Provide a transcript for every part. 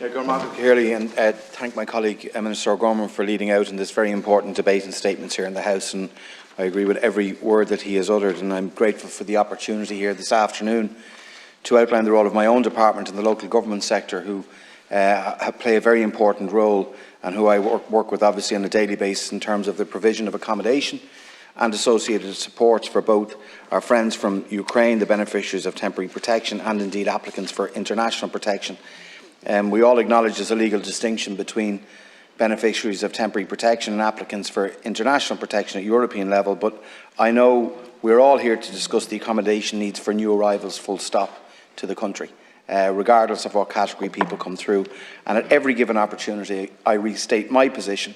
And thank my colleague Minister O'Brien for leading out in this very important debate and statements here in the House, and I agree with every word that he has uttered, and I'm grateful for the opportunity here this afternoon to outline the role of my own department in the local government sector, who play a very important role and who I work with obviously on a daily basis in terms of the provision of accommodation and associated supports for both our friends from Ukraine, the beneficiaries of temporary protection, and indeed applicants for international protection. We all acknowledge there's a legal distinction between beneficiaries of temporary protection and applicants for international protection at European level, but I know we're all here to discuss the accommodation needs for new arrivals, full stop, to the country, regardless of what category people come through. And at every given opportunity, I restate my position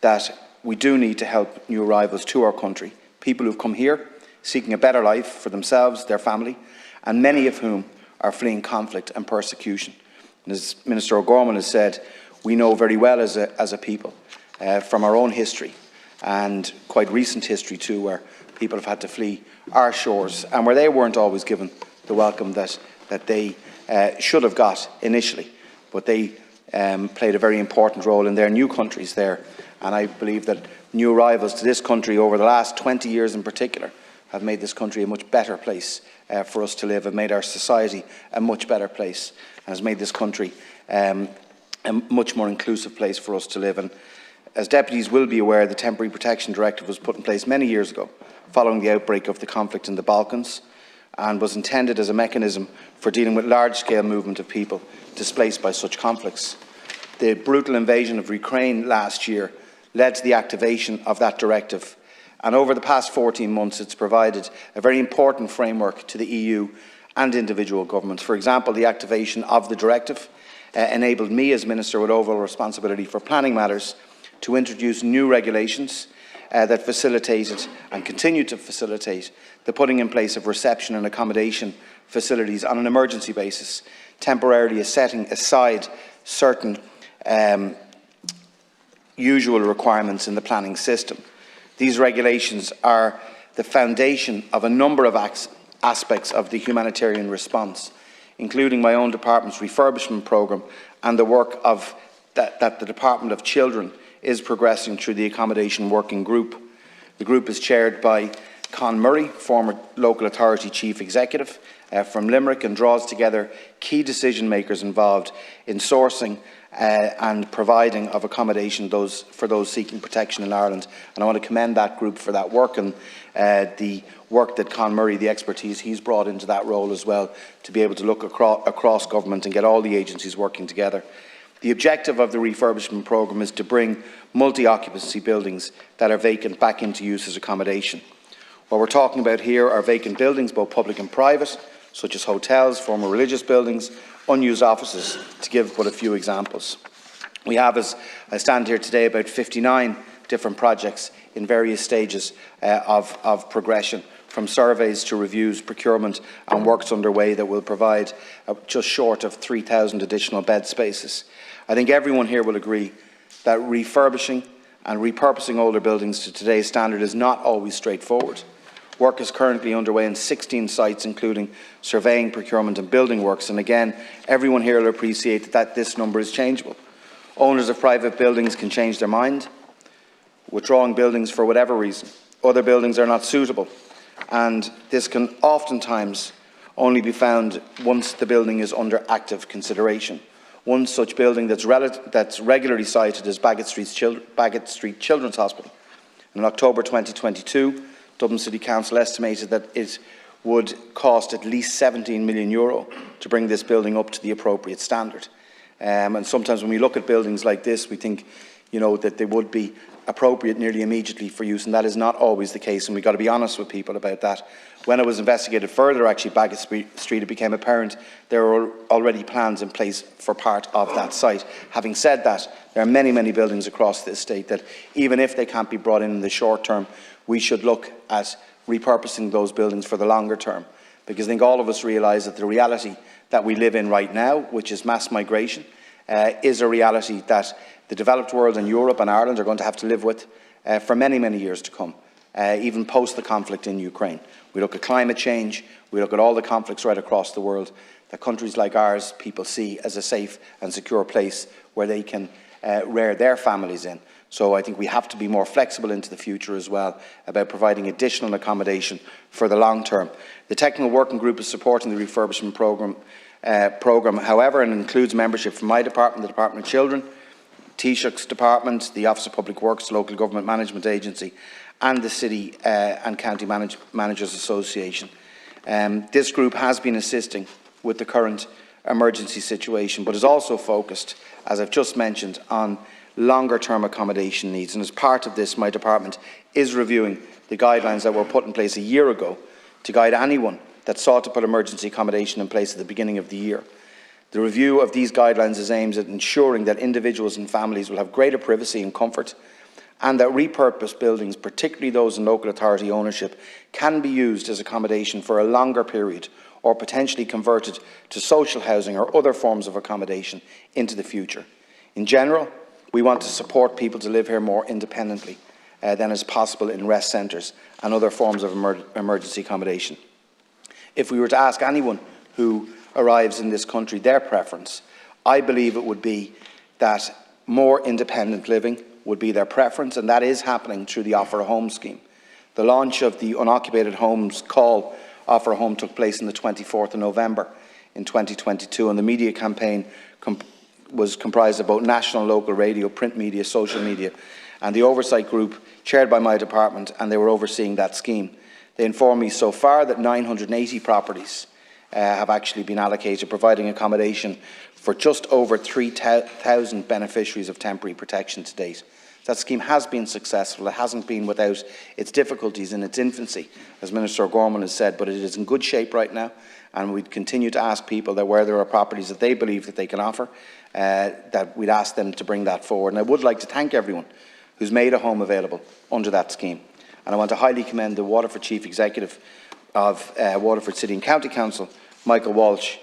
that we do need to help new arrivals to our country, people who've come here seeking a better life for themselves, their family, and many of whom are fleeing conflict and persecution. And as Minister O'Gorman has said, we know very well as a people from our own history, and quite recent history too, where people have had to flee our shores and where they weren't always given the welcome that they should have got initially. But they played a very important role in their new countries there. And I believe that new arrivals to this country over the last 20 years in particular have made this country a much better place for us to live, have made our society a much better place, and has made this country a much more inclusive place for us to live. And as deputies will be aware, the Temporary Protection Directive was put in place many years ago following the outbreak of the conflict in the Balkans, and was intended as a mechanism for dealing with large-scale movement of people displaced by such conflicts. The brutal invasion of Ukraine last year led to the activation of that directive, and over the past 14 months it's provided a very important framework to the EU and individual governments. For example, the activation of the directive enabled me as Minister with overall responsibility for planning matters to introduce new regulations that facilitated and continue to facilitate the putting in place of reception and accommodation facilities on an emergency basis, temporarily setting aside certain usual requirements in the planning system. These regulations are the foundation of a number of aspects of the humanitarian response, including my own department's refurbishment programme and the work that the Department of Children is progressing through the accommodation working group. The group is chaired by Con Murray, former local authority chief executive from Limerick, and draws together key decision makers involved in sourcing and providing of accommodation for those seeking protection in Ireland. And I want to commend that group for that work and the work that Con Murray, the expertise he's brought into that role as well, to be able to look across government and get all the agencies working together. The objective of the refurbishment programme is to bring multi-occupancy buildings that are vacant back into use as accommodation. What we're talking about here are vacant buildings, both public and private, such as hotels, former religious buildings, unused offices, to give but a few examples. We have, as I stand here today, about 59 different projects in various stages of progression, from surveys to reviews, procurement and works underway that will provide just short of 3,000 additional bed spaces. I think everyone here will agree that refurbishing and repurposing older buildings to today's standard is not always straightforward. Work is currently underway in 16 sites, including surveying, procurement and building works, and again, everyone here will appreciate that this number is changeable. Owners of private buildings can change their mind, withdrawing buildings for whatever reason. Other buildings are not suitable, and this can oftentimes only be found once the building is under active consideration. One such building that's regularly cited is Baggot Street Children's Hospital. In October 2022, Dublin City Council estimated that it would cost at least €17 million to bring this building up to the appropriate standard. And sometimes when we look at buildings like this, we think, that they would be appropriate nearly immediately for use, and that is not always the case, and we've got to be honest with people about that. When it was investigated further, actually, Baggot Street, it became apparent there were already plans in place for part of that site. Having said that, there are many, many buildings across this state that, even if they can't be brought in the short term, we should look at repurposing those buildings for the longer term, because I think all of us realise that the reality that we live in right now, which is mass migration, is a reality that the developed world and Europe and Ireland are going to have to live with for many, many years to come, even post the conflict in Ukraine. We look at climate change, we look at all the conflicts right across the world. that countries like ours people see as a safe and secure place where they can rear their families in. So I think we have to be more flexible into the future as well about providing additional accommodation for the long term. The Technical Working Group is supporting the refurbishment programme, however, and includes membership from my department, the Department of Children, Taoiseach's department, the Office of Public Works, Local Government Management Agency and the City and County Managers Association. This group has been assisting with the current emergency situation, but is also focused, as I've just mentioned, on longer-term accommodation needs. And as part of this, my department is reviewing the guidelines that were put in place a year ago to guide anyone that sought to put emergency accommodation in place at the beginning of the year. The review of these guidelines is aimed at ensuring that individuals and families will have greater privacy and comfort, and that repurposed buildings, particularly those in local authority ownership, can be used as accommodation for a longer period or potentially converted to social housing or other forms of accommodation into the future. In general, we want to support people to live here more independently than is possible in rest centres and other forms of emergency accommodation. If we were to ask anyone who arrives in this country their preference, I believe it would be that more independent living would be their preference, and that is happening through the Offer a Home scheme. The launch of the Unoccupied Homes Call Offer a Home took place on the 24th of November in 2022, and the media campaign was comprised of both national and local radio, print media, social media, and the oversight group chaired by my department, and they were overseeing that scheme. They informed me so far that 980 properties have actually been allocated, providing accommodation for just over 3,000 beneficiaries of temporary protection to date. That scheme has been successful. It hasn't been without its difficulties in its infancy, as Minister O'Gorman has said, but it is in good shape right now, and we'd continue to ask people that where there are properties that they believe that they can offer, that we'd ask them to bring that forward. And I would like to thank everyone who's made a home available under that scheme. And I want to highly commend the Waterford Chief Executive of Waterford City and County Council, Michael Walsh,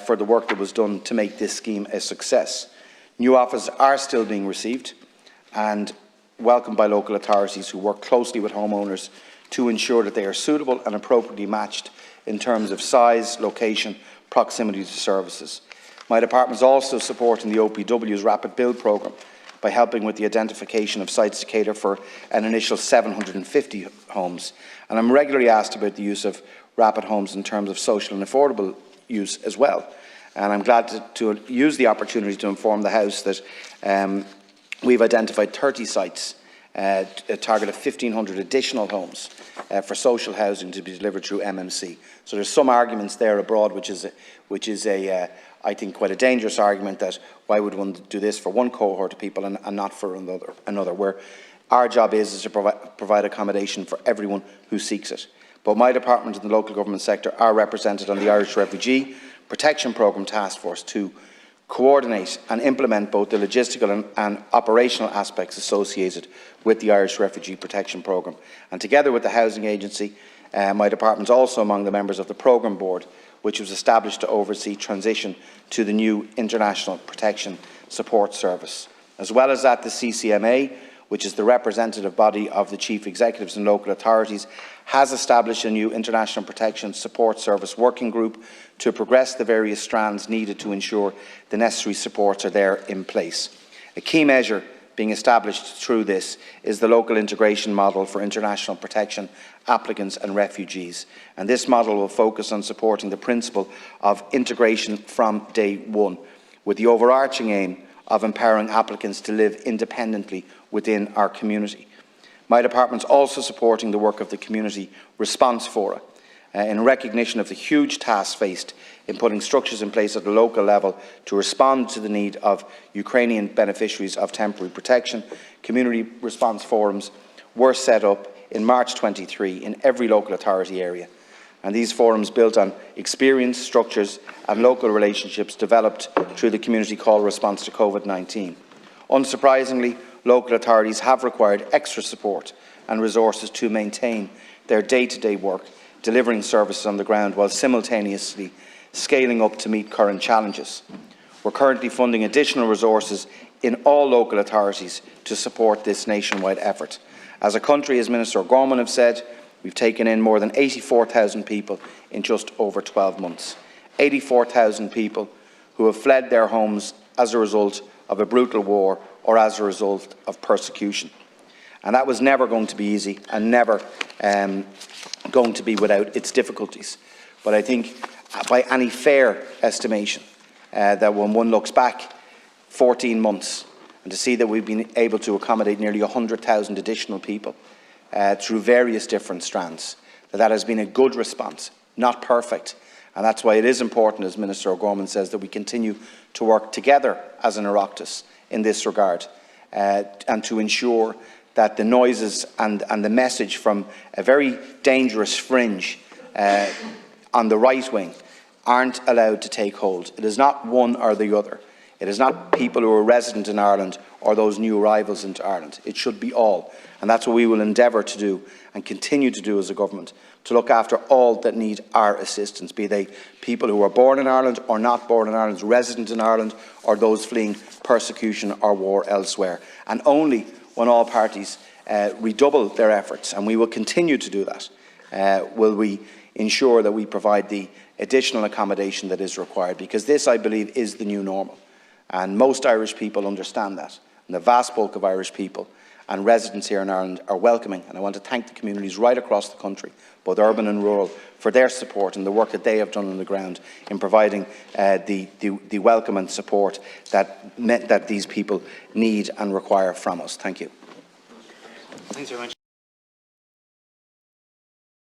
for the work that was done to make this scheme a success. New offers are still being received and welcomed by local authorities who work closely with homeowners to ensure that they are suitable and appropriately matched in terms of size, location, proximity to services. My department is also supporting the OPW's Rapid Build programme by helping with the identification of sites to cater for an initial 750 homes. And I'm regularly asked about the use of rapid homes in terms of social and affordable use as well. And I'm glad to use the opportunity to inform the House that we've identified 30 sites, a target of 1,500 additional homes for social housing to be delivered through MMC. So there's some arguments there abroad, which is I think, quite a dangerous argument that why would one do this for one cohort of people and not for another, where our job is to provide accommodation for everyone who seeks it. But my department and the local government sector are represented on the Irish Refugee Protection Programme Task Force to coordinate and implement both the logistical and operational aspects associated with the Irish Refugee Protection Programme. And together with the Housing Agency, my department is also among the members of the Programme Board, which was established to oversee transition to the new International Protection Support Service. As well as that, the CCMA, which is the representative body of the Chief Executives and local authorities, has established a new International Protection Support Service working group to progress the various strands needed to ensure the necessary supports are there in place. A key measure being established through this is the local integration model for international protection applicants and refugees. And this model will focus on supporting the principle of integration from day one, with the overarching aim of empowering applicants to live independently within our community. My department is also supporting the work of the Community Response Fora in recognition of the huge task faced in putting structures in place at the local level to respond to the need of Ukrainian beneficiaries of temporary protection. Community response forums were set up in March 23 in every local authority area, and these forums built on experience, structures and local relationships developed through the community call response to COVID-19. Unsurprisingly, local authorities have required extra support and resources to maintain their day-to-day work, delivering services on the ground while simultaneously scaling up to meet current challenges. We're currently funding additional resources in all local authorities to support this nationwide effort. As a country, as Minister O'Gorman has said, we've taken in more than 84,000 people in just over 12 months. 84,000 people who have fled their homes as a result of a brutal war or as a result of persecution. And that was never going to be easy and never going to be without its difficulties. But I think by any fair estimation, that when one looks back 14 months and to see that we've been able to accommodate nearly 100,000 additional people through various different strands, that has been a good response, not perfect. And that's why it is important, as Minister O'Gorman says, that we continue to work together as an Oireachtas in this regard and to ensure that the noises and the message from a very dangerous fringe on the right wing aren't allowed to take hold. It is not one or the other. It is not people who are resident in Ireland or those new arrivals into Ireland. It should be all. And that's what we will endeavour to do and continue to do as a government, to look after all that need our assistance, be they people who are born in Ireland or not born in Ireland, resident in Ireland, or those fleeing persecution or war elsewhere. And only when all parties redouble their efforts, and we will continue to do that, will we ensure that we provide the additional accommodation that is required, because this, I believe, is the new normal. And most Irish people understand that. And the vast bulk of Irish people and residents here in Ireland are welcoming. And I want to thank the communities right across the country, both urban and rural, for their support and the work that they have done on the ground in providing the welcome and support that these people need and require from us. Thank you. Thanks very much.